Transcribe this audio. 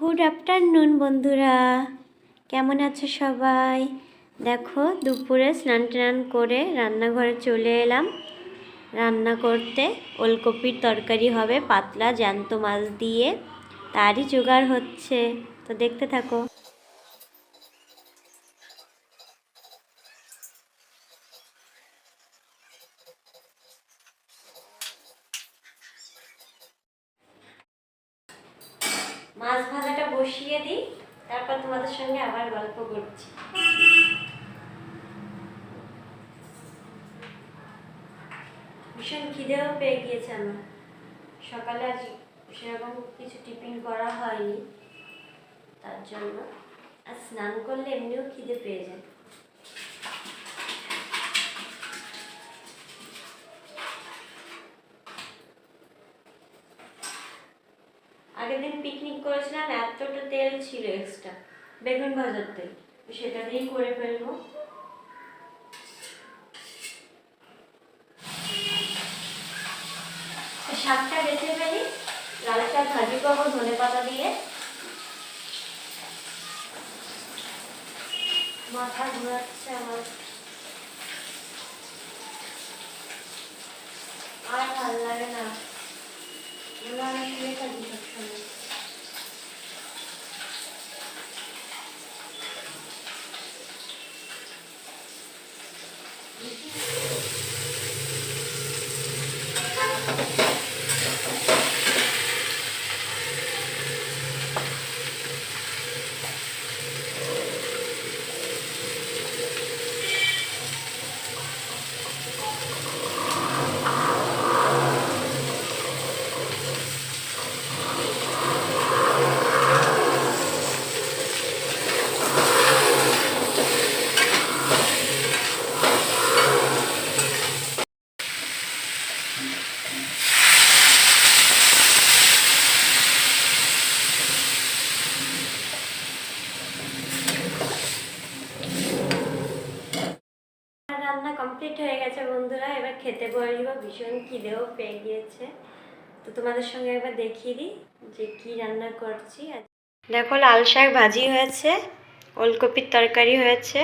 Good afternoon বন্ধুরা, কেমন আছো সবাই? দেখো দুপুরে স্নান টান করে রান্নাঘরে চলে এলাম রান্না করতে। ওলকপির তরকারি হবে পাতলা জ্যান্ত মাছ দিয়ে, তারই জোগাড় হচ্ছে, তো দেখতে থাকো। মাছ ভাজাটা বসিয়ে দিই, তারপর তোমাদের সঙ্গে আবার গল্প করছি। ভীষণ খিদেও পেয়ে গিয়েছে আমার। সকালে আজ সেরকম কিছু টিফিন করা হয়নি, তার জন্য আর স্নান করলে এমনিও খিদে পেয়ে যায়। আগের দিন পিকনিক করেছিলাম, এতটা তেল ছিল এক্সট্রা, বেগুন ভাজার তেল, সেটা দিয়েই করে ফেলবো। শাকটা বেছে ফেলি, লাল শাক ভাজি করবো ধনে পাতা দিয়ে। মাথা ঘোরাচ্ছে আমার, আর ভাল লাগে না, আমি শুয়ে থাকি সবসময়। রান্না কমপ্লিট হয়ে গেছে বন্ধুরা, এবার খেতে বসবো। ভীষণ খিদেও পেয়ে গিয়েছে, তো তোমাদের সঙ্গে একবার দেখিয়ে দিই যে কি রান্না করছি। দেখো লাল শাক ভাজি হয়েছে, ওলকপির তরকারি হয়েছে,